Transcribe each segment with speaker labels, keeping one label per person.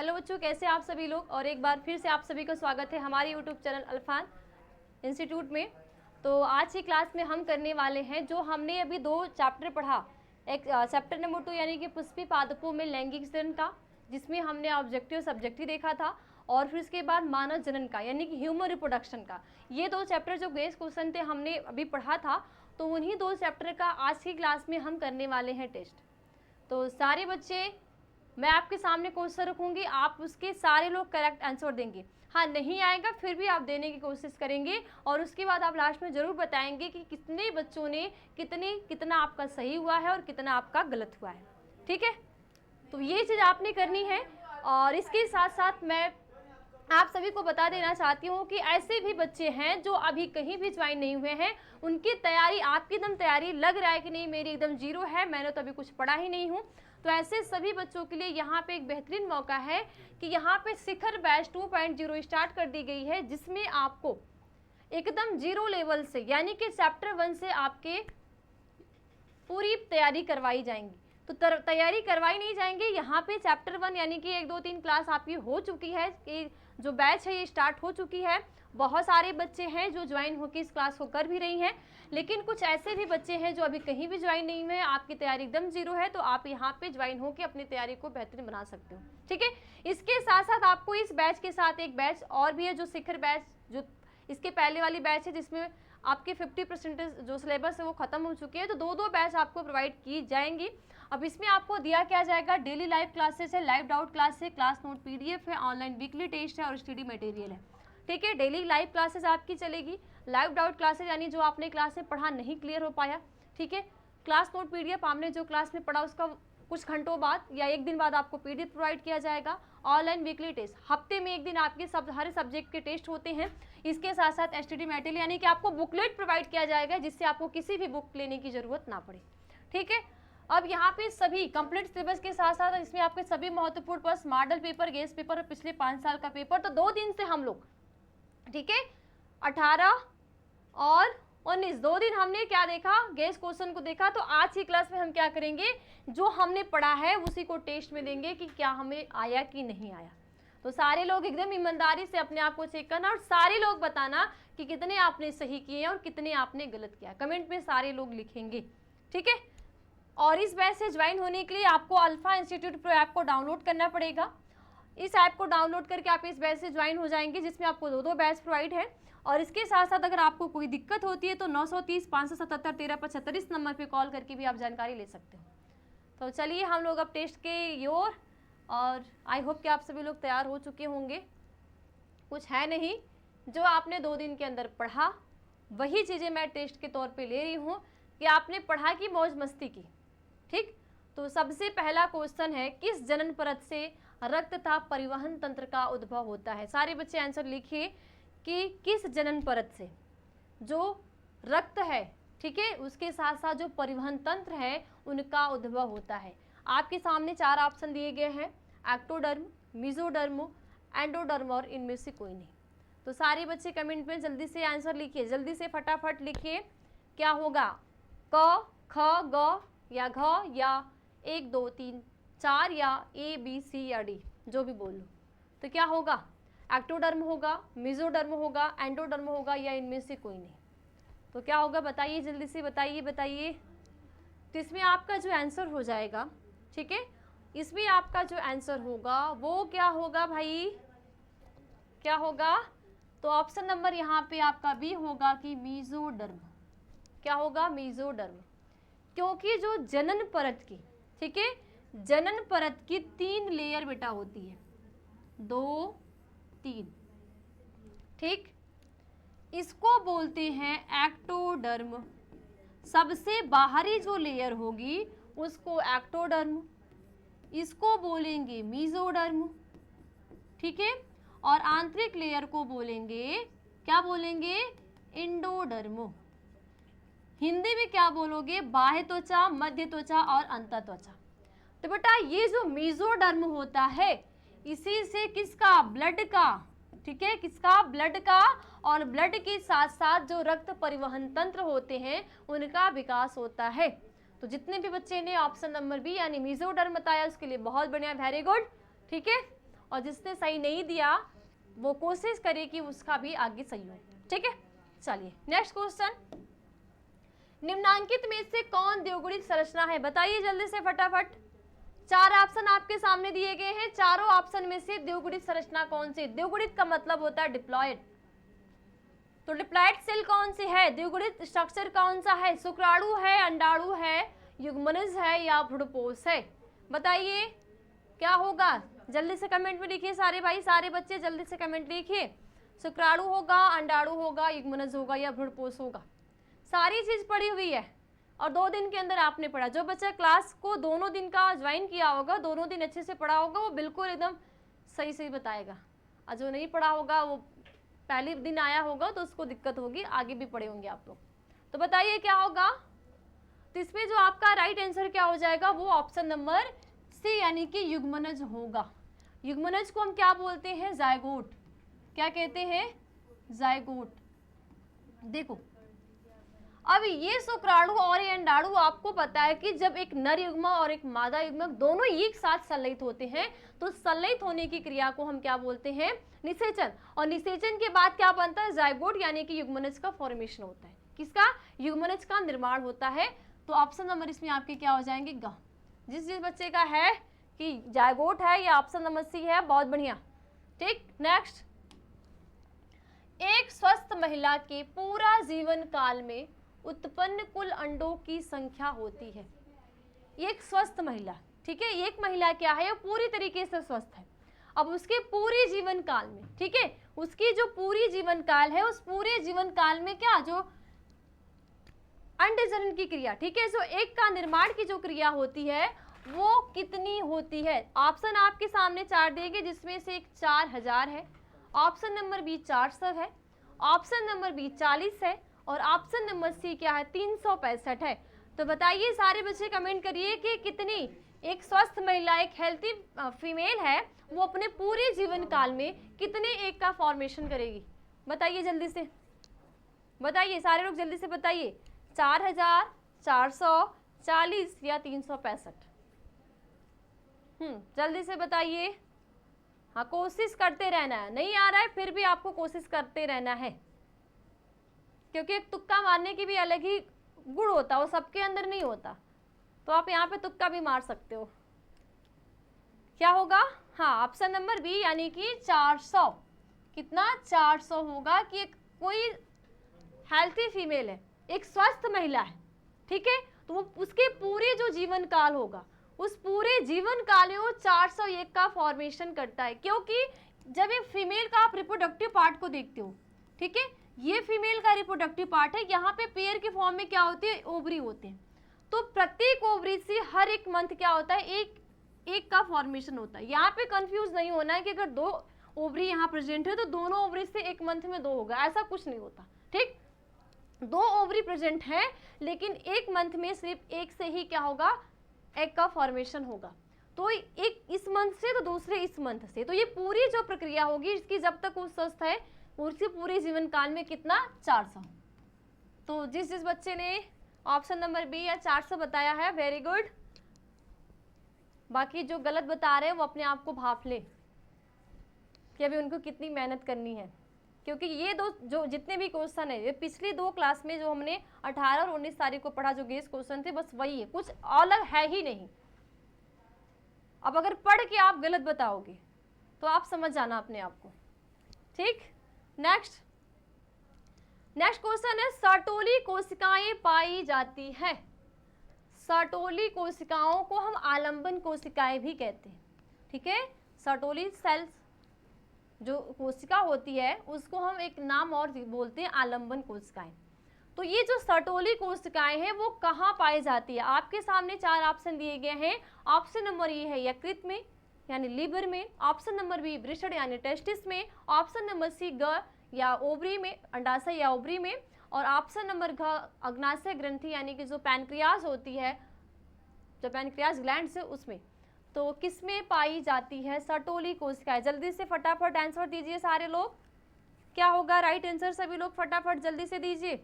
Speaker 1: Hello बच्चों, कैसे आप सभी लोग। और एक बार फिर से आप सभी का स्वागत है हमारे यूट्यूब चैनल अल्फान इंस्टीट्यूट में। तो आज की क्लास में हम करने वाले हैं जो हमने अभी 2 चैप्टर पढ़ा। एक चैप्टर नंबर 2 यानी कि पुष्पी पादपों में लैंगिक जनन का, जिसमें हमने ऑब्जेक्टिव सब्जेक्टिव देखा था, और फिर उसके बाद मानव जनन का यानी कि ह्यूमन रिप्रोडक्शन का। ये 2 चैप्टर जो बेस क्वेश्चन थे हमने अभी पढ़ा था, तो उन्हीं 2 चैप्टर का आज की क्लास में हम करने वाले हैं टेस्ट। तो सारे बच्चे, मैं आपके सामने क्वेश्चन रखूंगी, आप उसके सारे लोग करेक्ट आंसर देंगे। हाँ, नहीं आएगा फिर भी आप देने की कोशिश करेंगे, और उसके बाद आप लास्ट में ज़रूर बताएंगे कि कितने बच्चों ने कितना आपका सही हुआ है और कितना आपका गलत हुआ है। ठीक है, तो ये चीज़ आपने करनी है। और इसके साथ साथ मैं आप सभी को बता देना चाहती हूँ कि ऐसे भी बच्चे हैं जो अभी कहीं भी ज्वाइन नहीं हुए हैं, उनकी तैयारी, आपकी एकदम तैयारी लग रहा है कि नहीं मेरी एकदम जीरो है, मैंने तो अभी कुछ पढ़ा ही नहीं हूँ। तो ऐसे सभी बच्चों के लिए यहाँ पे एक बेहतरीन मौका है कि यहाँ पे शिखर बैच 2.0 स्टार्ट कर दी गई है, जिसमें आपको एकदम जीरो लेवल से यानी कि चैप्टर 1 से आपके पूरी तैयारी करवाई जाएंगी। तो तैयारी करवाई नहीं जाएंगी, यहाँ पे चैप्टर 1 यानी कि 1 2 3 क्लास आपकी हो चुकी है, कि जो बैच है ये स्टार्ट हो चुकी है। बहुत सारे बच्चे हैं जो ज्वाइन होकर इस क्लास को कर भी रही हैं, लेकिन कुछ ऐसे भी बच्चे हैं जो अभी कहीं भी ज्वाइन नहीं हुए, आपकी तैयारी एकदम जीरो है, तो आप यहाँ पे ज्वाइन होकर अपनी तैयारी को बेहतरीन बना सकते हो। ठीक है, इसके साथ साथ आपको इस बैच के साथ एक बैच और भी है जो शिखर बैच, जो इसके पहले वाली बैच है जिसमें आपके 50% जो सिलेबस है वो खत्म हो चुकी है। तो 2 बैच आपको प्रोवाइड की जाएंगी। अब इसमें आपको दिया क्या जाएगा, डेली लाइव क्लासेस है, लाइव डाउट क्लास है, क्लास नोट PDF है, ऑनलाइन वीकली टेस्ट है और स्टडी मटेरियल है। ठीक है, डेली लाइव क्लासेस आपकी चलेगी। लाइव डाउट क्लासेस यानी जो आपने क्लास में पढ़ा नहीं क्लियर हो पाया, ठीक है, क्लास नोट PDF आपने जो क्लास में पढ़ा उसका कुछ घंटों बाद या 1 दिन बाद आपको PDF प्रोवाइड किया जाएगा। ऑनलाइन वीकली टेस्ट, हफ्ते में 1 दिन आपके हर सब्जेक्ट के टेस्ट होते हैं। इसके साथ साथ स्टडी मटेरियल यानी कि आपको बुकलेट प्रोवाइड किया जाएगा, जिससे आपको किसी भी बुक लेने की जरूरत ना पड़े। ठीक है, अब यहाँ पे सभी कंप्लीट सिलेबस के साथ साथ इसमें आपके सभी महत्वपूर्ण प्रश्न, मॉडल पेपर, गेस्ट पेपर और पिछले 5 साल का पेपर। तो 2 दिन से हम लोग, ठीक है, 18 और 19 2 दिन हमने क्या देखा, गेस्ट क्वेश्चन को देखा। तो आज की क्लास में हम क्या करेंगे, जो हमने पढ़ा है उसी को टेस्ट में देंगे कि क्या हमें आया कि नहीं आया। तो सारे लोग एकदम ईमानदारी से अपने आप को चेक करना और सारे लोग बताना कि कितने आपने सही किए और कितने आपने गलत किया। कमेंट में सारे लोग लिखेंगे। ठीक है, और इस बैच से ज्वाइन होने के लिए आपको अल्फा इंस्टीट्यूट प्रो ऐप को डाउनलोड करना पड़ेगा। इस ऐप को डाउनलोड करके आप इस बैच से ज्वाइन हो जाएंगे, जिसमें आपको 2 बैच प्रोवाइड है। और इसके साथ साथ अगर आपको कोई दिक्कत होती है तो 930 577 1375 इस नंबर पे कॉल करके भी आप जानकारी ले सकते हो। तो चलिए हम लोग अब टेस्ट के ओर, और आई होप कि आप सभी लोग तैयार हो चुके होंगे। कुछ है नहीं, जो आपने 2 दिन के अंदर पढ़ा वही चीज़ें मैं टेस्ट के तौर पे ले रही हूँ कि आपने पढ़ा की मौज मस्ती की। ठीक, तो सबसे पहला क्वेश्चन है, किस जनन परत से रक्त तथा परिवहन तंत्र का उद्भव होता है। सारे बच्चे आंसर लिखिए कि किस जनन परत से जो रक्त है, ठीक है, उसके साथ साथ जो परिवहन तंत्र है उनका उद्भव होता है। आपके सामने 4 ऑप्शन दिए गए हैं, एक्टोडर्म, मेसोडर्म, एंडोडर्म और इनमें से कोई नहीं। तो सारे बच्चे कमेंट में जल्दी से आंसर लिखिए, जल्दी से फटाफट लिखिए। क्या होगा, क, ख, ग या घ या 1 2 3 4 या A B C या D, जो भी बोल लो। तो क्या होगा, एक्टोडर्म होगा, मेसोडर्म होगा, एंडोडर्म होगा या इनमें से कोई नहीं। तो क्या होगा बताइए, जल्दी से बताइए। तो इसमें आपका जो आंसर हो जाएगा, ठीक है, इसमें आपका जो आंसर होगा वो क्या होगा भाई, क्या होगा, तो ऑप्शन नंबर यहाँ पे आपका B होगा कि मेसोडर्म। क्या होगा, मेसोडर्म, क्योंकि जो जनन परत की, ठीक है, जनन परत की 3 लेयर बेटा होती है, 2 3, ठीक, इसको बोलते हैं एक्टोडर्म। सबसे बाहरी जो लेयर होगी उसको एक्टोडर्म, इसको बोलेंगे मेसोडर्म, ठीक है, और आंतरिक लेयर को बोलेंगे, क्या बोलेंगे, एंडोडर्म। हिंदी में क्या बोलोगे, बाह्य त्वचा, मध्य त्वचा और अंतर त्वचा। तो बेटा ये जो मेसोडर्म होता है, इसी से किसका, ब्लड का, ठीक है, किसका, ब्लड का, और ब्लड के साथ साथ जो रक्त परिवहन तंत्र होते हैं उनका विकास होता है। तो जितने भी बच्चे ने ऑप्शन नंबर B यानी मेसोडर्म बताया उसके लिए बहुत बढ़िया, वेरी गुड। ठीक है, और जिसने सही नहीं दिया वो कोशिश करे कि उसका भी आगे सही हो। ठीक है, चलिए नेक्स्ट क्वेश्चन, निम्नांकित में से कौन द्विगुणित संरचना है? बताइए जल्दी से फटाफट। 4 ऑप्शन आपके सामने दिए गए हैं, चारों ऑप्शन में से द्विगुणित संरचना कौन सी? द्विगुणित का मतलब होता है डिप्लॉयड, तो डिप्लॉयड सेल कौन सी है? द्विगुणित स्ट्रक्चर कौन सा है? शुक्राणु है, अंडाणु है, युग्मनज है या भ्रूणपोष है? बताइए क्या होगा, जल्दी से कमेंट में लिखिए सारे भाई, सारे बच्चे जल्दी से कमेंट लिखिए। शुक्राणु होगा, अंडाणु होगा, युग्मनज होगा या भ्रूणपोष होगा? सारी चीज पढ़ी हुई है और 2 दिन के अंदर आपने पढ़ा। जो बच्चा क्लास को दोनों दिन का ज्वाइन किया होगा, दोनों दिन अच्छे से पढ़ा होगा, वो बिल्कुल एकदम सही सही बताएगा, और जो नहीं पढ़ा होगा वो पहले दिन आया होगा तो उसको दिक्कत होगी, आगे भी पढ़े होंगे आप लोग। तो बताइए क्या होगा, तो इसमें जो आपका राइट आंसर क्या हो जाएगा, वो ऑप्शन नंबर सी यानी कि युग्मनज होगा। युग्मनज को हम क्या बोलते हैं? जायगोट। क्या कहते हैं? जायगोट। देखो अब ये शुक्राणु और ये अंडाणु, आपको पता है कि जब एक नर युग्म और एक मादा युग्मक दोनों एक साथ संलयित होते हैं तो संलयित होने की क्रिया को हम क्या बोलते हैं? निषेचन। और निषेचन के बाद क्या बनता है? जायगोट यानी कि युग्मनज का फॉर्मेशन होता है। किसका? युग्मनज का निर्माण होता है। तो ऑप्शन नंबर इसमें आपके क्या हो जाएंगे? ग। जिस बच्चे का है कि जायगोट है या ऑप्शन नंबर सी है, बहुत बढ़िया। ठीक, नेक्स्ट, एक स्वस्थ महिला के पूरा जीवन काल में उत्पन्न कुल अंडों की संख्या होती है। एक स्वस्थ महिला, ठीक है, एक महिला क्या है? वो पूरी तरीके से स्वस्थ है। अब उसके पूरे जीवन काल में, ठीक है, उसकी जो पूरी जीवन काल है, उस पूरे जीवन काल में क्या, जो अंड जनन की क्रिया, ठीक है, जो एक का निर्माण की जो क्रिया होती है वो कितनी होती है? ऑप्शन आपके सामने 4 देंगे, जिसमें से एक 4000 है, ऑप्शन नंबर बी 400 है, ऑप्शन नंबर बी 40 है और ऑप्शन नंबर सी क्या है? 365 है। तो बताइए सारे बच्चे कमेंट करिए कि कितनी एक स्वस्थ महिला, एक हेल्थी फीमेल है, वो अपने पूरे जीवन काल में कितने एक का फॉर्मेशन करेगी? बताइए जल्दी से, बताइए सारे लोग जल्दी से बताइए। 4000, 400, 40 या 365? जल्दी से बताइए। हाँ, कोशिश करते रहना है, नहीं आ रहा है फिर भी आपको कोशिश करते रहना है, क्योंकि एक तुक्का मारने की भी अलग ही गुण होता है, वो सबके अंदर नहीं होता। तो आप यहाँ पे तुक्का भी मार सकते हो। क्या होगा? हाँ, ऑप्शन नंबर बी यानी कि 400। कितना? 400 होगा कि एक कोई हेल्थी फीमेल है, एक स्वस्थ महिला है, ठीक है, तो वो उसके पूरे जो जीवन काल होगा, उस पूरे जीवन काल में वो 401 का फॉर्मेशन करता है। क्योंकि जब एक फीमेल का आप रिप्रोडक्टिव पार्ट को देखते हो, ठीक है, ये फीमेल का रिप्रोडक्टिव पार्ट है, यहाँ पे पेयर के फॉर्म में क्या होती है? ओवरी होते हैं। तो प्रत्येक ओवरी से हर एक मंथ क्या होता है? एक का फॉर्मेशन होता है। यहाँ पे कंफ्यूज नहीं होना है कि अगर 2 ओवरी यहाँ प्रेजेंट है तो दोनों ओवरी से एक मंथ में 2 होगा, ऐसा कुछ नहीं होता। ठीक, 2 ओवरी प्रेजेंट है लेकिन एक मंथ में सिर्फ एक से ही क्या होगा? एग का फॉर्मेशन होगा। तो एक इस मंथ से तो दूसरे इस मंथ से, तो ये पूरी जो प्रक्रिया होगी इसकी जब तक वो स्वस्थ है उसके पूरे जीवन काल में कितना? 400। तो जिस बच्चे ने ऑप्शन नंबर बी या 400 बताया है, वेरी गुड। बाकी जो गलत बता रहे हैं वो अपने आप को भाप ले कि अभी उनको कितनी मेहनत करनी है, क्योंकि ये जो जितने भी क्वेश्चन है ये पिछली 2 क्लास में जो हमने 18 और 19 तारीख को पढ़ा, जो गेस क्वेश्चन थे, बस वही है, कुछ अलग है ही नहीं। अब अगर पढ़ के आप गलत बताओगे तो आप समझ जाना अपने आप को। ठीक, नेक्स्ट क्वेश्चन है, सर्टोली कोशिकाएं पाई जाती है। सर्टोली कोशिकाओं को हम आलंबन कोशिकाएं भी कहते हैं, ठीक है। सर्टोली सेल्स जो कोशिका होती है उसको हम एक नाम और बोलते हैं आलंबन कोशिकाएं। तो ये जो सर्टोली कोशिकाएं हैं वो कहाँ पाई जाती है? आपके सामने 4 ऑप्शन दिए गए हैं। ऑप्शन नंबर ए है यकृत में यानी लीवर में, ऑप्शन नंबर बी वृषण यानी टेस्टिस में, ऑप्शन नंबर सी ग या ओवरी में, अंडाशय या ओवरी में, और ऑप्शन नंबर घ अग्नाशय ग्रंथि यानी कि जो पैनक्रियाज होती है, जो पैनक्रियाज ग्लैंड से, उसमें। तो किसमें पाई जाती है सर्टोली कोशिकाएं? जल्दी से फटाफट आंसर दीजिए सारे लोग। क्या होगा राइट आंसर? सभी लोग फटाफट जल्दी से दीजिए,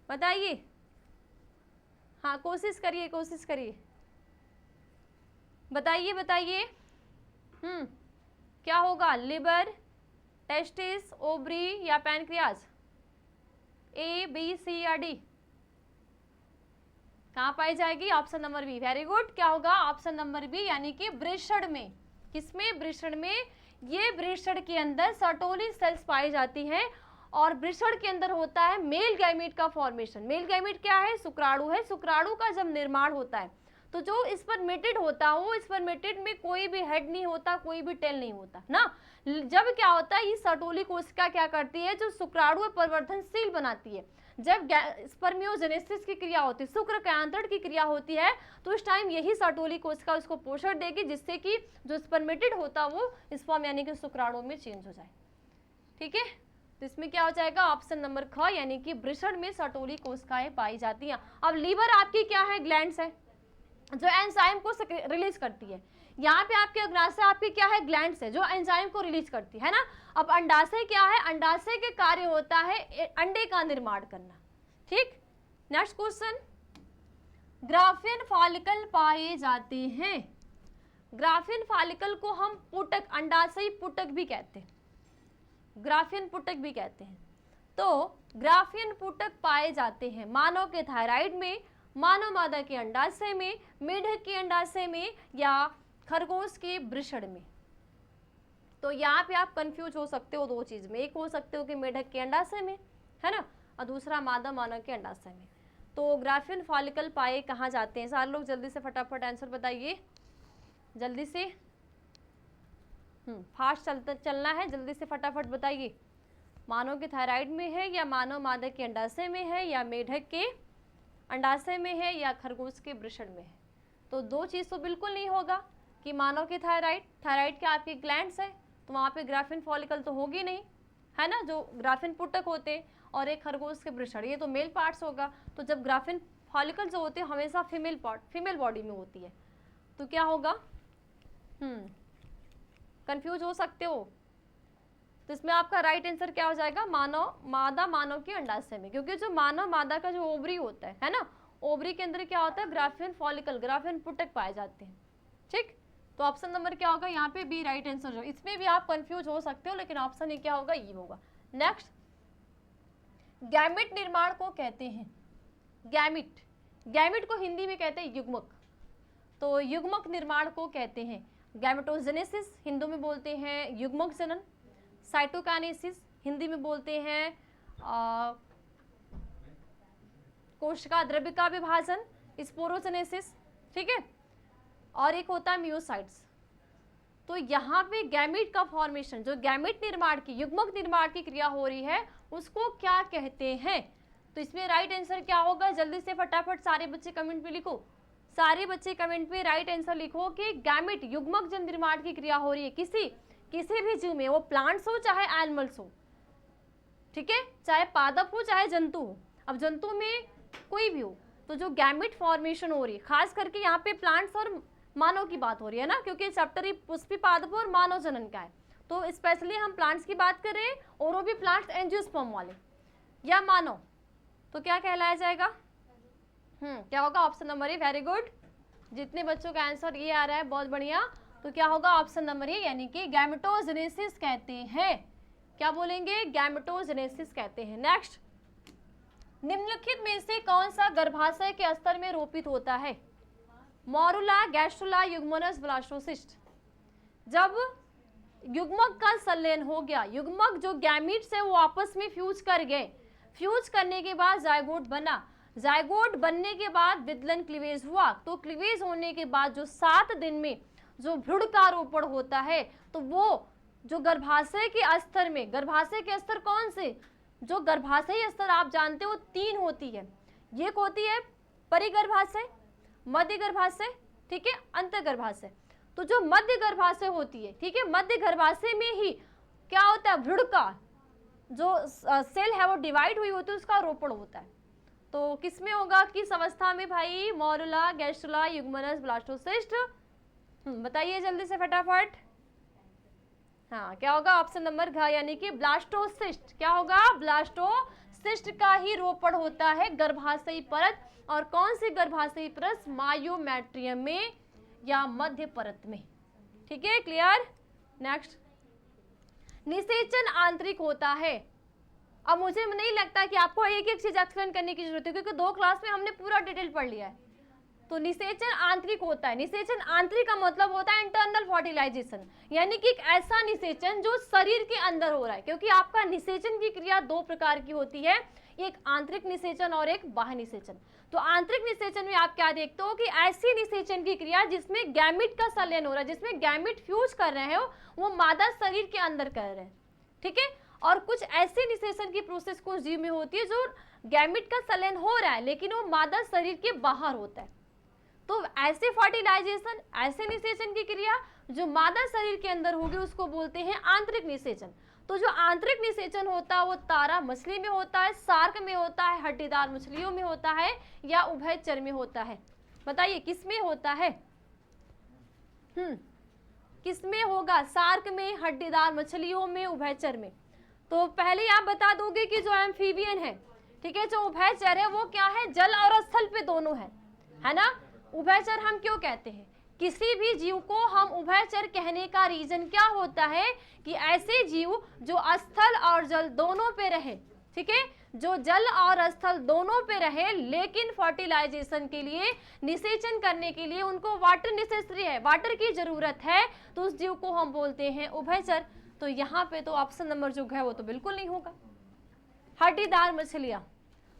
Speaker 1: बताइए। हाँ, कोशिश करिए, बताइए। क्या होगा, लिवर, टेस्टिस, ओवरी या पैनक्रियाज? ए, बी, सी या डी? कहाँ पाई जाएगी? Option number B. Very good. क्या होगा? ऑप्शन नंबर बी, यानी कि वृषण में। किसमें? वृषण में। ये वृषण के अंदर सर्टोली सेल्स पाई जाती हैं और वृषण के अंदर होता है मेल गैमीट का फॉर्मेशन। मेल गैमीट क्या है? शुक्राणु है। शुक्राणु का जब निर्माण होता है तो जो स्पर्मेटिड होता है वो स्पर्मेटिड में कोई भी हेड नहीं होता, कोई भी टेल नहीं होता ना। जब क्या होता है, ये सर्टोली कोशिका क्या करती है, जो शुक्राणु परिवर्तनशील बनाती है। जब स्पर्मियोजेनेसिस की क्रिया होती है, शुक्रकायांतरण की क्रिया होती है, तो उस टाइम यही सर्टोली कोशिका उसको पोषण देगी, जिससे कि जो स्पर्मेटिड होता है वो स्पर्म यानी कि शुक्राणु में चेंज हो जाए। ठीक है, तो इसमें क्या हो जाएगा? ऑप्शन नंबर ख, यानी कि वृषण में सर्टोली कोशिकाएं पाई जाती हैं। अब लीवर आपकी क्या है? ग्लैंड्स है, जो एंजाइम को रिलीज करती है। यहाँ पे आपके अग्नाशय आपकी क्या है? ग्लैंड्स है, जो एंजाइम को रिलीज करती है ना। अब अंडाशय क्या है? अंडाशय के कार्य होता है अंडे का निर्माण करना। ठीक, नेक्स्ट क्वेश्चन, ग्राफियन फॉलिकल पाए जाते हैं। ग्राफियन फॉलिकल को हम पुटक, अंडाशयी पुटक भी कहते हैं, ग्राफियन पुटक भी कहते हैं। तो ग्राफियन पुटक पाए जाते हैं मानव के थायराइड में, मानव मादा के अंडाशय में, मेढक के अंडाशय में या खरगोश के वृषण में। तो यहाँ पे आप कंफ्यूज हो सकते हो दो चीज में, एक हो सकते हो कि मेढक के अंडाशय में, है ना, और दूसरा मादा मानव के अंडाशय में। तो ग्राफियन फॉलिकल पाए कहाँ जाते हैं? सारे लोग जल्दी से फटाफट आंसर बताइए, जल्दी से। फास्ट चलना है, जल्दी से फटाफट बताइए। मानव के थायराइड में है या मानव मादा के अंडाशय में है या मेढक के अंडाशय में है या खरगोश के वृषण में है? तो दो चीज़ तो बिल्कुल नहीं होगा कि मानव के थायराइड के आपके ग्लैंड्स है तो वहाँ पे ग्राफियन फॉलिकल तो होगी नहीं, है ना, जो ग्राफियन पुटक होते हैं, और एक खरगोश के वृषण, ये तो मेल पार्ट्स होगा। तो जब ग्राफियन फॉलिकल जो होते हैं हमेशा फीमेल बॉडी में होती है, तो क्या होगा? कंफ्यूज हो सकते हो। तो इसमें आपका राइट आंसर क्या हो जाएगा? मानव के अंडाशय में, क्योंकि जो मानव मादा का जो ओवरी होता है ना, ओवरी के अंदर क्या होता है? ग्राफियन फॉलिकल, ग्राफियन पुटक पाए जाते हैं। ठीक, तो ऑप्शन नंबर क्या होगा? यहाँ पे बी राइट आंसर हो। इसमें भी आप कंफ्यूज हो सकते हो, लेकिन ऑप्शन ये क्या होगा? ये होगा। नेक्स्ट, गैमिट निर्माण को कहते हैं, गैमिट को हिंदी में कहते हैं युग्मक। तो युग्मक निर्माण को कहते हैं गैमेटोजेनेसिस, हिंदी में बोलते हैं युग्मक जनन। साइटोकाइनेसिस, हिंदी में बोलते हैं कोशिका द्रव्य का विभाजन, स्पोरोजेनेसिस। ठीक है, और एक होता है मियोसाइट्स। तो यहाँ पे गैमेट का फॉर्मेशन, जो गैमेट निर्माण की, युग्मक निर्माण की क्रिया हो रही है, उसको क्या कहते हैं? तो इसमें राइट आंसर क्या होगा? जल्दी से फटाफट सारे बच्चे कमेंट में लिखो, सारे बच्चे कमेंट में राइट आंसर लिखो कि गैमेट, युग्मक जन निर्माण की क्रिया हो रही है किसी भी जीव में, वो प्लांट्स हो चाहे एनिमल्स हो। ठीक है, चाहे पादप हो चाहे जंतु हो। अब जंतु में कोई भी हो, तो जो गैमेट फॉर्मेशन हो रही है, खास करके यहाँ पे प्लांट्स और मानव की बात हो रही है ना, क्योंकि चैप्टर ही पुष्पी पादप और मानव जनन का है, तो स्पेशली हम प्लांट्स की बात कर रहे हैं, और वो भी प्लांट्स एंजियोस्पर्म वाले या मानव, तो क्या कहलाया जाएगा? क्या होगा? Option number A. Very good, जितने बच्चों का आंसर ये आ रहा है बहुत बढ़िया। तो क्या होगा? ऑप्शन नंबर ए, यानी कि गैमेटोजेनेसिस कहते हैं। क्या बोलेंगे? गैमेटोजेनेसिस कहते हैं। नेक्स्ट, निम्नलिखित में से कौन सा गर्भाशय के स्तर में रोपित होता है? मोरुला, गैस्ट्रुला, युग्मनस, ब्लास्टोसिस्ट। जब युग्मक का संलयन हो गया, युग्मक जो गैमीट्स है वो आपस में फ्यूज कर गए, फ्यूज करने के बाद जायगोट बना, जायगोट बनने के बाद विदलन क्लीवेज हुआ। तो क्लीवेज होने के बाद जो 7 दिन में जो भ्रूण का रोपण होता है, तो वो जो गर्भाशय के स्तर में, गर्भाशय के स्तर कौन से? जो गर्भाशय स्तर आप जानते हो 3 होती है। एक होती है परिगर्भाशय, मध्य गर्भाशय, ठीक है, अंतर्गर्भाशय। तो जो मध्य गर्भाशय होती है, ठीक है, मध्य गर्भाशय में ही क्या होता है? भ्रूण का जो सेल है वो डिवाइड हुई होती है, उसका रोपण होता है। तो किसमें होगा? किस अवस्था में भाई? मोरुला, गैस्ट्रुला, युग्मनस, ब्लास्टोसिस्ट। बताइए जल्दी से फटाफट। हाँ, क्या होगा? ऑप्शन नंबर घ, यानी कि ब्लास्टोसिस्ट। क्या होगा? ब्लास्टोसिस्ट का ही रोपण होता है गर्भाशयी परत। और कौन सी गर्भाशयी परत? मायोमेट्रियम में या मध्य परत में। ठीक है, क्लियर? नेक्स्ट, निषेचन आंतरिक होता है। अब मुझे नहीं लगता कि आपको एक एक चीज एक्सप्लेन करने की जरूरत है, क्योंकि 2 क्लास में हमने पूरा डिटेल पढ़ लिया है। तो निषेचन आंतरिक होता है। निषेचन आंतरिक का मतलब होता है इंटरनल फर्टिलाइजेशन, यानी कि एक ऐसा निषेचन जो शरीर के अंदर हो रहा है, क्योंकि आपका निषेचन की क्रिया 2 प्रकार की होती है, एक आंतरिक निषेचन और एक बाह्य निषेचन। तो आंतरिक निषेचन में आप क्या देखते हो कि ऐसी निषेचन की क्रिया जिसमें गैमिट का संलयन हो रहा है, जिसमें गैमिट फ्यूज कर रहे हो, वो मादा शरीर के अंदर कर रहे हैं, ठीक है। और कुछ ऐसे निषेचन की प्रोसेस कुछ जीव में होती है जो गैमिट का संलयन हो रहा है लेकिन वो मादा शरीर के बाहर होता है। तो ऐसे फर्टिलाइजेशन, ऐसे निषेचन की क्रिया जो मादा शरीर के अंदर होगी उसको बोलते हैं आंतरिक निषेचन। तो जो आंतरिक निषेचन होता है वो तारा मछली में होता है, शार्क में होता है, हड्डीदार मछलियों में होता है, या उभयचर में होता है? बताइए किस में होता है? किस में होगा? शार्क में, हड्डीदार मछलियों में, उभयचर में। तो पहले आप बता दोगे कि जो एम्फीबियन है, ठीक है, जो उभयचर है वो क्या है? जल और स्थल पे दोनों है ना। उभयचर हम क्यों कहते हैं? किसी भी जीव को हम उभयचर कहने का रीजन क्या होता है कि ऐसे जीव जो स्थल और जल दोनों पे रहे, ठीक है, जो जल और स्थल दोनों पे रहे, लेकिन फर्टिलाइजेशन के लिए, निषेचन करने के लिए उनको वाटर नेसेसरी है, वाटर की जरूरत है, तो उस जीव को हम बोलते हैं उभयचर। तो यहाँ पे तो ऑप्शन नंबर जो है वो तो बिल्कुल नहीं होगा। हड्डीदार मछलियां,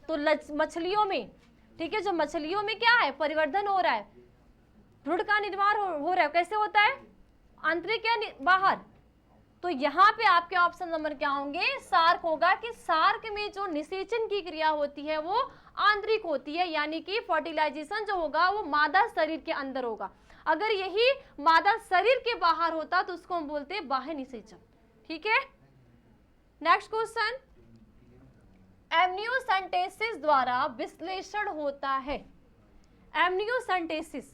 Speaker 1: तो मछलियों में, ठीक है, जो मछलियों में क्या है? परिवर्धन हो रहा है, भ्रूण का निर्माण हो रहा है। कैसे होता है? आंतरिक या बाहर? तो यहाँ पे आपके ऑप्शन नंबर क्या होंगे? शार्क होगा, कि शार्क में जो निषेचन की क्रिया होती है वो आंतरिक होती है, यानी कि फर्टिलाइजेशन जो होगा वो मादा शरीर के अंदर होगा। अगर यही मादा शरीर के बाहर होता तो उसको हम बोलते हैं बाह्य निषेचन, ठीक है। नेक्स्ट क्वेश्चन, एमनियोसेंटेसिस द्वारा विश्लेषण होता है। एमनियोसेंटेसिस,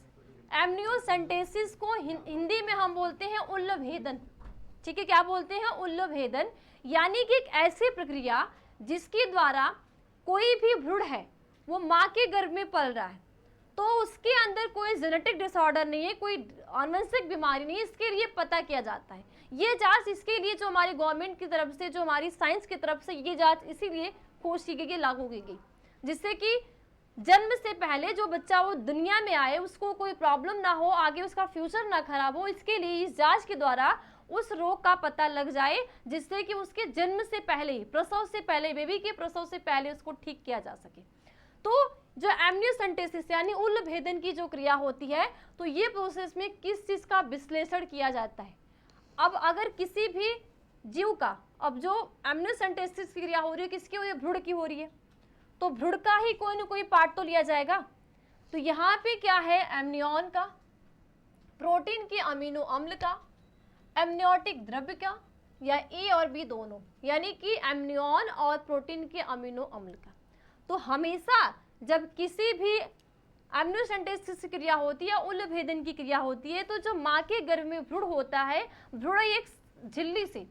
Speaker 1: एमनियोसेंटेसिस को हिंदी में हम बोलते हैं उल्लभेदन, ठीक है। क्या बोलते हैं? उल्लभेदन, यानी कि एक ऐसी प्रक्रिया जिसके द्वारा कोई भी भ्रूण है वो माँ के गर्भ में पल रहा है, तो उसके अंदर कोई जेनेटिक डिसऑर्डर नहीं है, कोई आनुवंशिक बीमारी नहीं है, इसके लिए पता किया जाता है। ये जांच इसके लिए जो हमारी गवर्नमेंट की तरफ से, जो हमारी साइंस की तरफ से ये जांच इसीलिए खोज की गई, लागू की गई, जिससे कि जन्म से पहले जो बच्चा वो दुनिया में आए उसको कोई प्रॉब्लम ना हो, आगे उसका फ्यूचर ना खराब हो, इसके लिए इस जांच के द्वारा उस रोग का पता लग जाए, जिससे कि उसके जन्म से पहले ही, प्रसव से पहले, बेबी के प्रसव से पहले उसको ठीक किया जा सके। तो जो एमनियोसेंटेसिस यानी उल्लभेदन की जो क्रिया होती है, तो ये प्रोसेस में किस चीज का विश्लेषण किया जाता है? अब अगर किसी भी जीव का, अब जो एमनियोसेंटेसिस की क्रिया हो रही है किसकी हो रही है? भ्रूण की हो रही है, तो भ्रूण का ही कोई ना कोई पार्ट तो लिया जाएगा। तो यहाँ पे क्या है? एमनियन का, प्रोटीन के अमीनो अम्ल का, एमनियोटिक द्रव्य का, या ए और बी दोनों, यानी कि एमनियन और प्रोटीन के अमीनो अम्ल का। तो हमेशा जब किसी भी एमनियोसेंटेसिस की क्रिया होती है, उल्लभेदन की क्रिया होती है, तो जो माँ के गर्भ में भ्रूण होता है, भ्रूण एक झिल्ली से,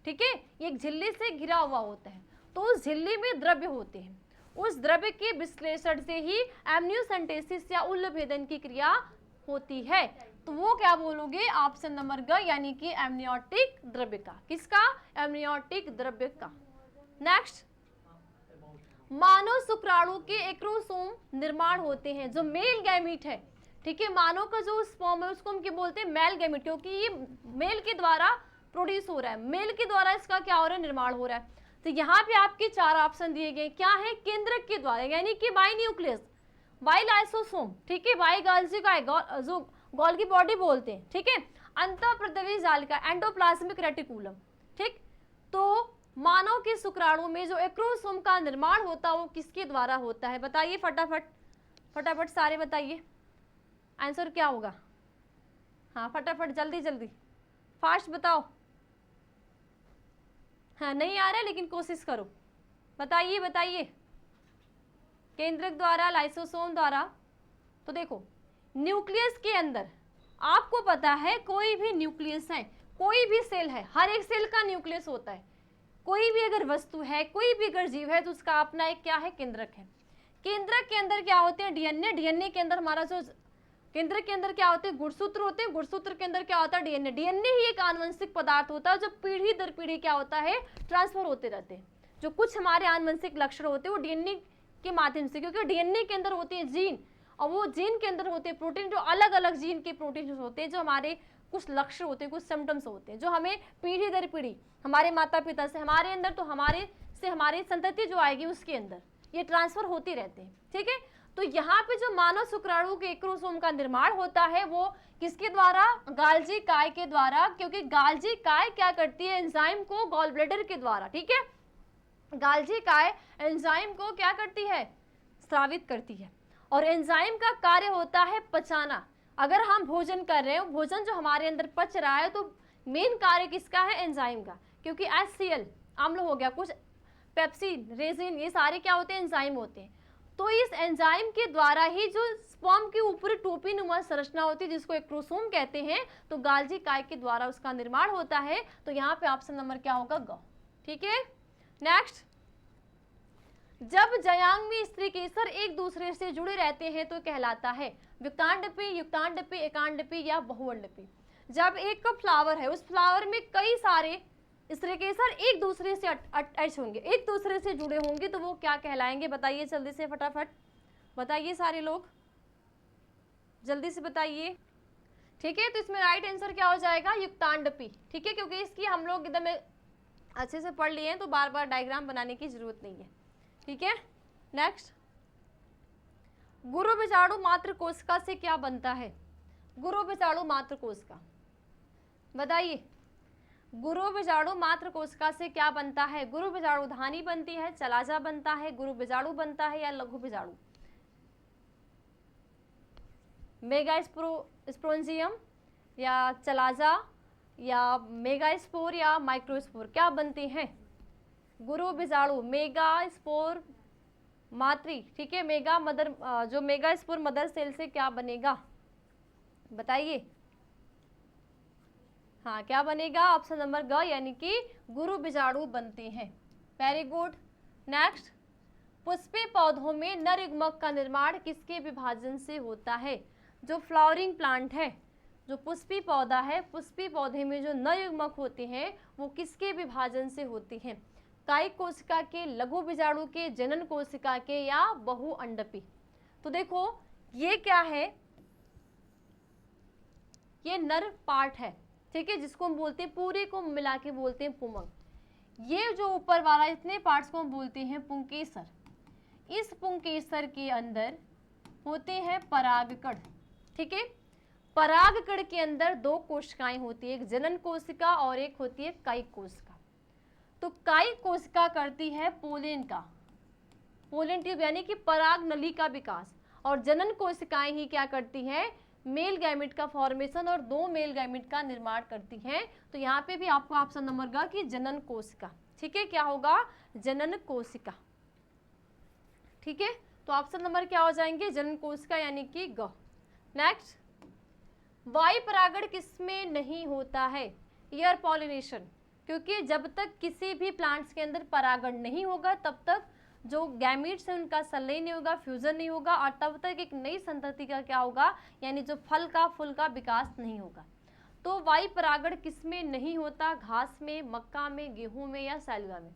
Speaker 1: ठीक है, एक झिल्ली से घिरा हुआ होता है, तो उस झिल्ली में द्रव्य होते हैं, उस द्रव्य के विश्लेषण से ही एमनियोसेंटेसिस या उल्लभेदन की क्रिया होती है। तो वो क्या बोलोगे? ऑप्शन नंबर ग, यानी कि एमनियोटिक द्रव्य का। किसका? एमनियोटिक द्रव्य का। नेक्स्ट, मानव शुक्राणु के एक्रोसोम निर्माण होते हैं, जो मेल गैमीट है, ठीक है, मानव का जो स्पर्म है उसको हम क्या बोलते हैं? मेल गैमीट, क्योंकि ये मेल के द्वारा प्रोड्यूस हो रहा है, मेल के द्वारा इसका क्या हो रहा है? निर्माण हो रहा है। तो यहाँ पे आपके 4 ऑप्शन दिए गए, क्या है? केंद्रक के द्वारा, यानी कि बाई न्यूक्लियस, बाई लाइसोसोम, ठीक है, बाई गाल्जी का, जो गोल्गी बॉडी बोलते हैं, ठीक है, अंतःप्रद्रवी जालिका, एंडोप्लाज्मिक रेटिकुलम, ठीक। तो मानव के शुक्राणु में जो एक्रोसोम का निर्माण होता है वो किसके द्वारा होता है? बताइए फटाफट, फटाफट सारे बताइए, आंसर क्या होगा? हाँ फटाफट, जल्दी जल्दी, फास्ट बताओ। हाँ नहीं आ रहा है लेकिन कोशिश करो, बताइए बताइए। केंद्रक द्वारा, लाइसोसोम द्वारा। तो देखो, न्यूक्लियस के अंदर आपको पता है कोई भी न्यूक्लियस है, कोई भी सेल है, हर एक सेल का न्यूक्लियस होता है। कोई भी अगर वस्तु है, कोई भी अगर जीव है, तो उसका अपना एक क्या है? केंद्रक है। केंद्रक के अंदर क्या होते हैं? डीएनए, डीएनए के अंदर हमारा जो केंद्र के अंदर क्या होते हैं, गुणसूत्र होते हैं, गुणसूत्र के अंदर क्या होता है, डीएनए। डीएनए ही एक आनुवंशिक पदार्थ होता है जो पीढ़ी दर पीढ़ी क्या होता है, ट्रांसफर होते रहते हैं। जो कुछ हमारे आनुवंशिक लक्षण होते हैं वो डीएनए के माध्यम से, क्योंकि डीएनए के अंदर होते हैं जीन, और वो जीन के अंदर होते हैं प्रोटीन, जो अलग अलग जीन के प्रोटीन होते हैं, जो हमारे कुछ लक्षण होते हैं, कुछ सिम्टम्स होते हैं, जो हमें पीढ़ी दर पीढ़ी हमारे माता पिता से हमारे अंदर, तो हमारे से हमारी संतति जो आएगी उसके अंदर ये ट्रांसफर होते रहते हैं। ठीक है, तो यहाँ पे जो मानव शुक्राणु के क्रोमोसोम का निर्माण होता है वो किसके द्वारा, गाल्जी काय के द्वारा, क्योंकि गाल्जी काय क्या करती है, एंजाइम को गॉल ब्लैडर के द्वारा, ठीक है, गाल्जी काय एंजाइम को क्या करती है, स्रावित करती है। और एंजाइम का कार्य होता है पचाना। अगर हम भोजन कर रहे हैं, भोजन जो हमारे अंदर पच रहा है, तो मेन कार्य किसका है, एंजाइम का, क्योंकि HCl अम्ल हो गया, कुछ पेप्सिन, रेजिन, ये सारे क्या होते हैं, एंजाइम होते हैं। तो इस एंजाइम के द्वारा ही जो स्पर्म की ऊपरी टोपी नुमा संरचना होती है जिसको एक क्रोमोसोम कहते हैं, तो गाल्जी काय के द्वारा उसका निर्माण होता है। तो यहाँ पे ऑप्शन नंबर क्या होगा, ग। ठीक है, नेक्स्ट, जब जयांगमी स्त्री केसर एक दूसरे से जुड़े रहते हैं तो कहलाता है विक्तांडपी, युक्तांडपी, एकांडपी या बहुअंडपी। जब एक फ्लावर है, उस फ्लावर में कई सारे स्त्रीकेसर एक दूसरे से अटैच होंगे, एक दूसरे से जुड़े होंगे, तो वो क्या कहलाएंगे, बताइए जल्दी से, फटाफट बताइए सारे लोग, जल्दी से बताइए। ठीक है, तो इसमें राइट आंसर क्या हो जाएगा, युक्तांडपी। ठीक है, क्योंकि इसकी हम लोग एकदम अच्छे से पढ़ लिए हैं, तो बार बार डायग्राम बनाने की जरूरत नहीं है। ठीक है, नेक्स्ट, गुरु बीजाणु मात्र कोशिका से क्या बनता है, गुरु बीजाणु मात्र कोशिका, बताइए, गुरु बीजाणु मात्र कोशिका से क्या बनता है, गुरु बीजाणु धानी बनती है, चलाजा बनता है, गुरु बीजाणु बनता है या लघु बीजाणु, मेगास्पोरेंजियम या चलाजा या मेगास्पोर या माइक्रोस्पोर, क्या बनते हैं, गुरु बीजाणु मेगास्पोर मातृ, ठीक है, मेगा मदर, जो मेगास्पोर मदर सेल से क्या बनेगा, बताइए, हाँ क्या बनेगा, ऑप्शन नंबर ग, यानी कि गुरु बीजाणु बनते हैं। वेरी गुड, नेक्स्ट, पुष्पीय पौधों में नर युग्मक का निर्माण किसके विभाजन से होता है, जो फ्लावरिंग प्लांट है, जो पुष्पीय पौधा है, पुष्पीय पौधे में जो नर युग्मक होते हैं वो किसके विभाजन से होते हैं, कायिक कोशिका के, लघु बीजाणु के, जनन कोशिका के या बहुअंडपी। तो देखो ये क्या है, ये नर पार्ट है, ठीक है, जिसको हम बोलते हैं, पूरे को मिला के बोलते हैं पुंमक। ये जो ऊपर वाला इतने पार्ट्स को हम बोलते हैं पुंकेसर। इस पुंकेसर के अंदर होते हैं परागकण, ठीक है, परागकण के अंदर दो कोशिकाएं होती है, एक जनन कोशिका और एक होती है कायिक कोशिका। तो कायिक कोशिका करती है पोलन का, पोलन ट्यूब यानी कि पराग नली का विकास, और जनन कोशिकाएं ही क्या करती है, मेल गैमेट का फॉर्मेशन और दो मेल गैमेट का निर्माण करती हैं। तो यहाँ पे भी आपको ऑप्शन नंबर ग कि जनन कोशिका, ठीक है, क्या होगा, जनन कोशिका। ठीक है, तो ऑप्शन नंबर क्या हो जाएंगे, जनन कोशिका यानी कि ग। नेक्स्ट, वायु परागण किसमें नहीं होता है, एयर पॉलिनेशन, क्योंकि जब तक किसी भी प्लांट्स के अंदर परागण नहीं होगा तब तक जो गैमीट्स हैं उनका संलय नहीं होगा, फ्यूजन नहीं होगा, और तब तक एक नई संतति का क्या होगा, यानी जो फल का फूल का विकास नहीं होगा। तो वायु परागण किसमें नहीं होता, घास में, मक्का में, गेहूं में या सैलवा में।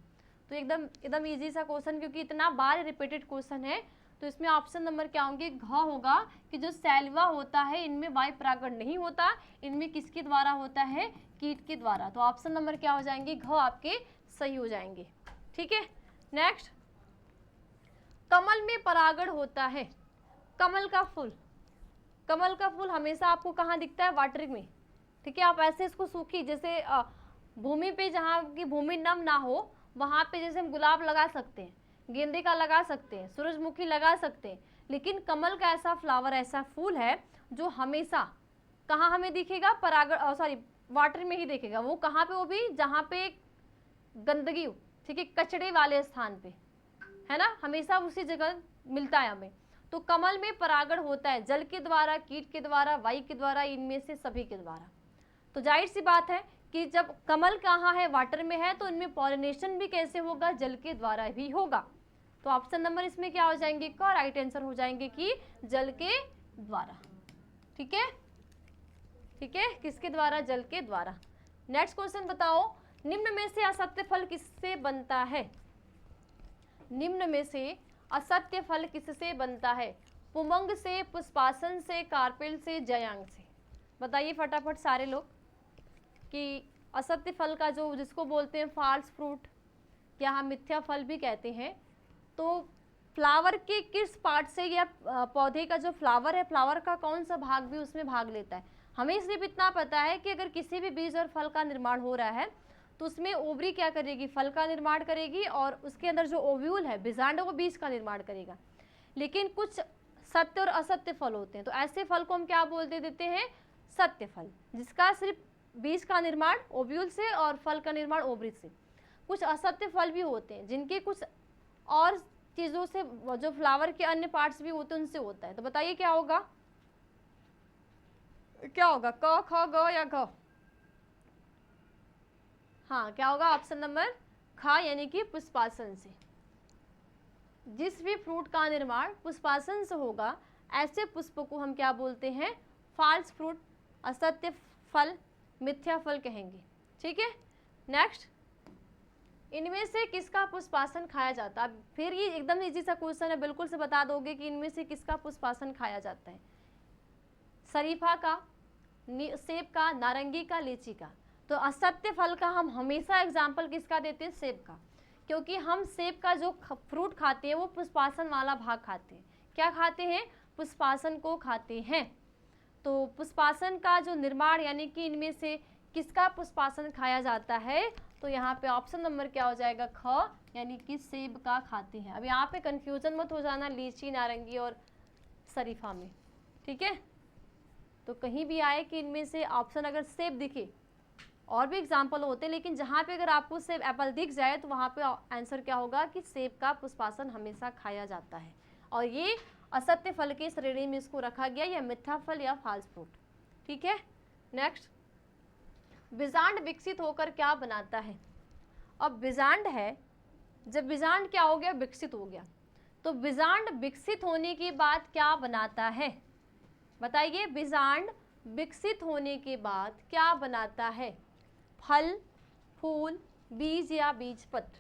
Speaker 1: तो एकदम इजी सा क्वेश्चन, क्योंकि इतना बार रिपीटेड क्वेश्चन है, तो इसमें ऑप्शन नंबर क्या होंगे, घ होगा, कि जो सैलवा होता है इनमें वायु परागण नहीं होता, इनमें किसके द्वारा होता है, कीट के द्वारा। तो ऑप्शन नंबर क्या हो जाएंगे, घ आपके सही हो जाएंगे। ठीक है, नेक्स्ट, कमल में परागण होता है, कमल का फूल, कमल का फूल हमेशा आपको कहाँ दिखता है, वाटर में, ठीक है, आप ऐसे इसको सूखी, जैसे भूमि पे जहाँ की भूमि नम ना हो वहाँ पे जैसे हम गुलाब लगा सकते हैं, गेंदे का लगा सकते हैं, सूरजमुखी लगा सकते हैं, लेकिन कमल का ऐसा फ्लावर, ऐसा फूल है जो हमेशा कहाँ हमें दिखेगा, परागण सॉरी वाटर में ही दिखेगा। वो कहाँ पे, वो भी जहाँ पे गंदगी हो, ठीक है, कचड़े वाले स्थान पे, है ना, हमेशा उसी जगह मिलता है हमें। तो कमल में परागण होता है जल के द्वारा, कीट के द्वारा, वायु के द्वारा, इनमें से सभी के द्वारा। तो जाहिर सी बात है कि जब कमल कहाँ है, वाटर में है, तो इनमें पॉलिनेशन भी कैसे होगा, जल के द्वारा भी होगा। तो ऑप्शन नंबर इसमें क्या हो जाएंगे, का राइट आंसर हो जाएंगे कि जल के द्वारा। ठीक है, ठीक है, किसके द्वारा? जल के द्वारा। नेक्स्ट क्वेश्चन बताओ, निम्न में से असत्य फल किससे बनता है? निम्न में से असत्य फल किससे बनता है? पुमंग से, पुष्पासन से, कार्पेल से, जयांग से। बताइए फटाफट सारे लोग कि असत्य फल का जो जिसको बोलते हैं फॉल्स फ्रूट या हम मिथ्या फल भी कहते हैं, तो फ्लावर के किस पार्ट से या पौधे का जो फ्लावर है, फ्लावर का कौन सा भाग भी उसमें भाग लेता है? हमें सिर्फ इतना पता है कि अगर किसी भी बीज और फल का निर्माण हो रहा है तो उसमें ओवरी क्या करेगी? फल का निर्माण करेगी, और उसके अंदर जो ओव्यूल है, बीजांड, वो बीज का निर्माण करेगा। लेकिन कुछ सत्य और असत्य फल होते हैं, तो ऐसे फल को हम क्या बोलते देते हैं? सत्य फल, जिसका सिर्फ बीज का निर्माण ओव्यूल से और फल का निर्माण ओवरी से। कुछ असत्य फल भी होते हैं जिनके कुछ और चीज़ों से, जो फ्लावर के अन्य पार्ट्स भी होते हैं उनसे होता है। तो बताइए क्या होगा? क्या होगा? क, ख, ग या घ? हाँ, क्या होगा? ऑप्शन नंबर ख, यानी कि पुष्पासन से। जिस भी फ्रूट का निर्माण पुष्पासन से होगा, ऐसे पुष्प को हम क्या बोलते हैं? फॉल्स फ्रूट, असत्य फल, मिथ्या फल कहेंगे। ठीक है, नेक्स्ट, इनमें से किसका पुष्पासन खाया जाता है? फिर ये एकदम इजी सा क्वेश्चन है, बिल्कुल से बता दोगे कि इनमें से किसका पुष्पासन खाया जाता है? शरीफा का, सेब का, नारंगी का, लीची का। तो असत्य फल का हम हमेशा एग्जाम्पल किसका देते हैं? सेब का, क्योंकि हम सेब का जो फ्रूट खाते हैं वो पुष्पासन वाला भाग खाते हैं। क्या खाते हैं? पुष्पासन को खाते हैं। तो पुष्पासन का जो निर्माण, यानी कि इनमें से किसका पुष्पासन खाया जाता है? तो यहाँ पे ऑप्शन नंबर क्या हो जाएगा? ख, यानी कि सेब का खाते हैं। अब यहाँ पे कंफ्यूजन मत हो जाना लीची, नारंगी और शरीफा में, ठीक है? तो कहीं भी आए कि इनमें से ऑप्शन अगर सेब दिखे, और भी एग्जाम्पल होते हैं, लेकिन जहाँ पे अगर आपको सेब एप्पल दिख जाए तो वहाँ पे आंसर क्या होगा कि सेब का पुष्पासन हमेशा खाया जाता है। और ये असत्य फल की श्रेणी में इसको रखा गया, या मिथ्या फल या फॉल्स फ्रूट। ठीक है, नेक्स्ट, बीजांड विकसित होकर क्या बनाता है? अब बीजांड है, जब बीजांड क्या हो गया? विकसित हो गया। तो बीजांड विकसित होने के बाद क्या बनाता है? बताइए, बीजांड विकसित होने के बाद क्या बनाता है? फल, फूल, बीज या बीज पत्र?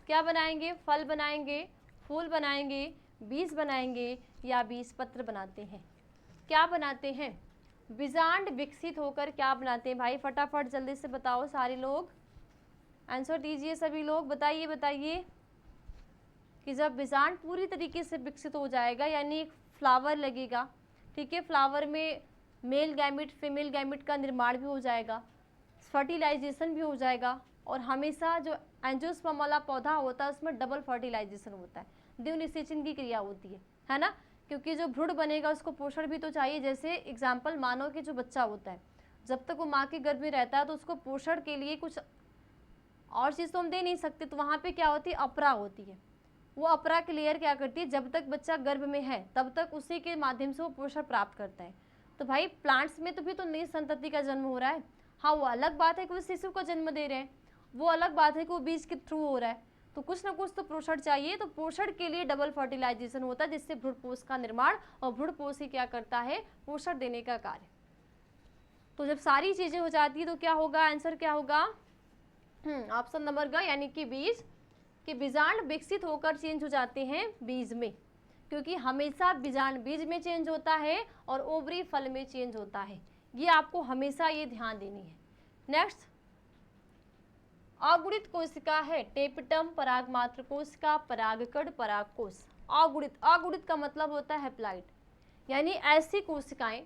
Speaker 1: क्या बनाएंगे? फल बनाएंगे, फूल बनाएंगे, बीज बनाएंगे या बीज पत्र बनाते हैं? क्या बनाते हैं? बीजांड विकसित होकर क्या बनाते हैं? भाई फटाफट जल्दी से बताओ सारे लोग, आंसर दीजिए सभी लोग, बताइए बताइए कि जब बीजांड पूरी तरीके से विकसित हो जाएगा, यानी एक फ्लावर लगेगा, ठीक है, फ्लावर में मेल गैमिट फीमेल गैमिट का निर्माण भी हो जाएगा, फर्टिलाइजेशन भी हो जाएगा, और हमेशा जो एंजियोस्पर्म वाला पौधा होता है उसमें डबल फर्टिलाइजेशन होता है, द्विनिषेचन की क्रिया होती है ना? क्योंकि जो भ्रूण बनेगा उसको पोषण भी तो चाहिए। जैसे एग्जाम्पल मानो कि जो बच्चा होता है, जब तक वो माँ के गर्भ में रहता है तो उसको पोषण के लिए कुछ और चीज़ तो हम दे नहीं सकते, तो वहाँ पे क्या होती है? अपरा होती है। वो अपरा की लेयर क्या करती है? जब तक बच्चा गर्भ में है तब तक उसी के माध्यम से वो पोषण प्राप्त करता है। तो भाई प्लांट्स में तो भी तो नई संतति का जन्म हो रहा है। हाँ, वो अलग बात है कि वो शिशु को जन्म दे रहे हैं, वो अलग बात है कि वो बीज के थ्रू हो रहा है। तो कुछ ना कुछ तो पोषण चाहिए, तो पोषण के लिए डबल फर्टिलाइजेशन होता है, जिससे भ्रूणपोष का निर्माण, और भ्रूणपोष ही क्या करता है? पोषण देने का कार्य। तो जब सारी चीजें हो जाती है तो क्या होगा? आंसर क्या होगा? ऑप्शन नंबर ग, यानी कि बीज, कि बीजांड विकसित होकर चेंज हो जाते हैं बीज में, क्योंकि हमेशा बीजांड बीज में चेंज होता है और ओवरी फल में चेंज होता है। ये आपको हमेशा ये ध्यान देनी है। नेक्स्ट, अगुणित कोशिका है टेपिटम, परागमात्र कोशिका, परागकण, परागकोश। अगुणित, अगुणित का मतलब होता है हैप्लॉइड, यानी ऐसी कोशिकाएं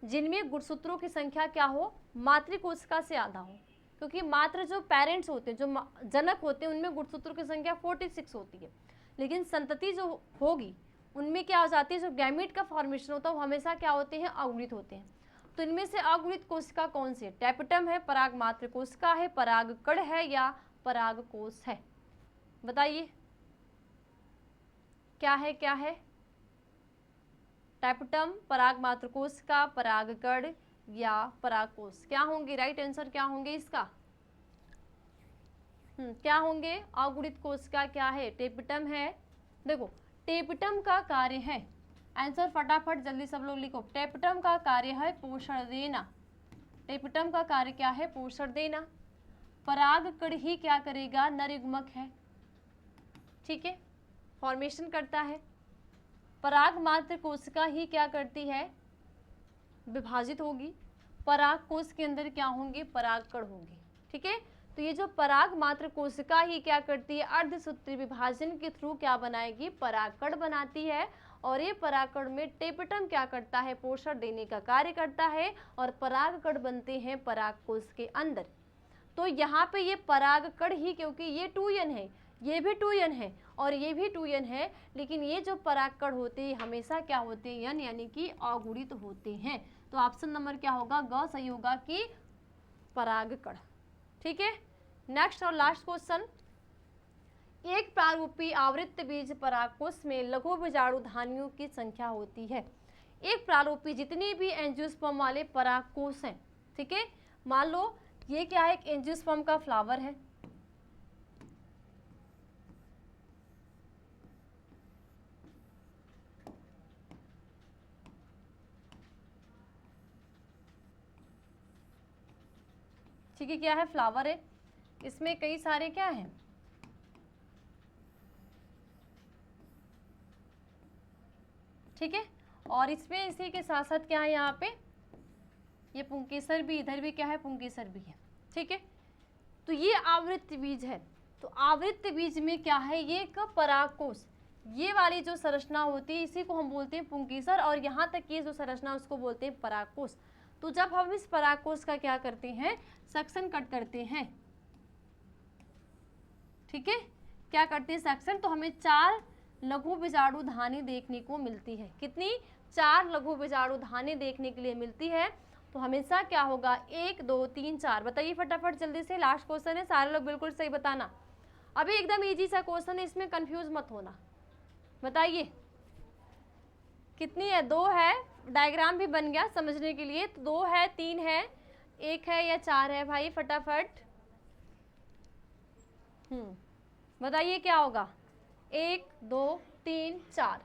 Speaker 1: जिनमें गुणसूत्रों की संख्या क्या हो? मातृ कोशिका से आधा हो, क्योंकि मात्र जो पेरेंट्स होते हैं, जो जनक होते हैं, उनमें गुणसूत्रों की संख्या 46 होती है, लेकिन संतति जो होगी उनमें क्या हो जाती है? जो गैमीट का फॉर्मेशन होता है वो हमेशा क्या होते हैं? अगुणित होते हैं। तो इनमें से अगुणित कोशिका कौन सी है? टेपिटम है, परागमात्र कोशिका है, परागकण है या परागकोश है? बताइए क्या है? क्या है? टेपिटम, परागमात्र कोशिका, परागकण या परागकोश? क्या होंगे? राइट आंसर क्या होंगे इसका? क्या होंगे? अगुणित कोशिका क्या है? टेपिटम है। देखो, टेपिटम का कार्य है आंसर फटाफट जल्दी सब लोग लिखो। टेपटम का कार्य है पोषण देना। टेपटम का कार्य क्या है? पोषण देना। परागकण ही क्या करेगा? नरयुग्मक है, ठीक है, फॉर्मेशन करता है। पराग मात्र कोशिका ही क्या करती है? विभाजित होगी। पराग कोश के अंदर क्या होंगे? परागकण होंगे, ठीक है। तो ये जो पराग मात्र कोशिका ही क्या करती है? अर्धसूत्री विभाजन के थ्रू क्या बनाएगी? परागकण बनाती है। और ये परागकण में टेपटम क्या करता है? पोषण देने का कार्य करता है और परागकण बनते हैं परागकोश के अंदर। तो यहाँ पे ये परागकण ही, क्योंकि ये 2n है, ये भी 2n है और ये भी 2n है, लेकिन ये जो परागकण होते हैं हमेशा क्या होते हैं? n यानी कि अगुणित होते हैं। तो ऑप्शन नंबर क्या होगा? ग सही होगा कि परागकण, ठीक है। नेक्स्ट और लास्ट क्वेश्चन, एक प्रारूपी आवृत्त बीज परागकोश में लघु बीजाणुधानियों की संख्या होती है। एक प्रारूपी जितनी भी एंजियोस्पर्म वाले परागकोश हैं, ठीक है, मान लो ये क्या है? एक एंजियोस्पर्म का फ्लावर है, ठीक है, क्या है? फ्लावर है। इसमें कई सारे क्या हैं? ठीक है, और इसमें इसी के साथ साथ क्या है? यहाँ पे ये पुंकेसर भी, इधर भी क्या है? पुंकेसर भी है, ठीक है। तो ये आवृत्त बीज है। तो आवृत्त बीज में क्या है? ये एक परागकोश, ये वाली जो संरचना होती है इसी को हम बोलते हैं पुंकेसर, और यहाँ तक ये जो संरचना उसको बोलते हैं परागकोश। तो जब हम इस परागकोश का क्या करते हैं? सेक्शन कट करते हैं, ठीक है, क्या करते हैं? सेक्शन। तो हमें 4 लघु बीजाणुधानी देखने को मिलती है। कितनी? 4 लघु बीजाणुधानी देखने के लिए मिलती है। तो हमेशा क्या होगा? 1 2 3 4। बताइए फटाफट जल्दी से, लास्ट क्वेश्चन है, सारे लोग बिल्कुल सही बताना। अभी एकदम इजी सा क्वेश्चन है, इसमें कंफ्यूज मत होना। बताइए कितनी है? 2 है, डायग्राम भी बन गया समझने के लिए। तो 2 है, 3 है, 1 है या 4 है? भाई फटाफट बताइए क्या होगा? 1 2 3 4।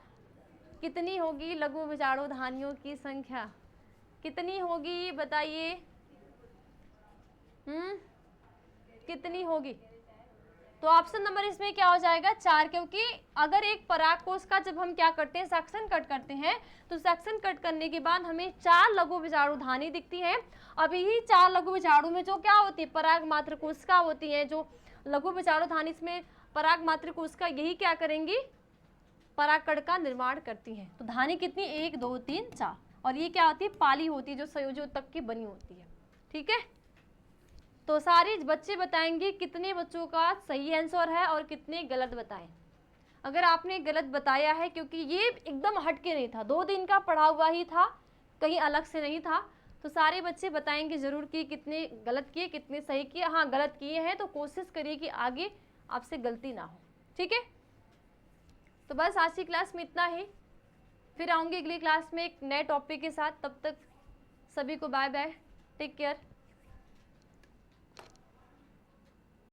Speaker 1: कितनी होगी लघु बीजाणुधानियों की संख्या? कितनी होगी बताइए? कितनी होगी? तो ऑप्शन नंबर इसमें क्या हो जाएगा? 4, क्योंकि अगर एक परागकोश का जब हम क्या करते हैं? सेक्शन कट करते हैं, तो सेक्शन कट करने के बाद हमें 4 लघु बीजाणुधानी दिखती है। अब यही 4 लघु बीजाणु में जो क्या होती है? पराग मात्र कोशिका होती है। जो लघु बीजाणुधानी इसमें पराग मात्र कोशिका यही क्या करेंगी? परागकण का निर्माण करती है। तो धानी कितनी? 1 2 3 4। और ये क्या होती है? पाली होती है, जो संयोजी ऊतक की बनी होती है, ठीक है। तो सारे बच्चे बताएंगे कितने बच्चों का सही आंसर है और कितने गलत बताएं। अगर आपने गलत बताया है, क्योंकि ये एकदम हटके नहीं था, 2 दिन का पढ़ा हुआ ही था, कहीं अलग से नहीं था, तो सारे बच्चे बताएंगे जरूर कि कितने गलत किए कितने सही किए। हाँ, गलत किए हैं तो कोशिश करिए कि आगे आपसे गलती ना हो, ठीक है। तो बस आज की क्लास में इतना ही, फिर आऊँगी अगली क्लास में एक नए टॉपिक के साथ। तब तक सभी को बाय बाय, टेक केयर।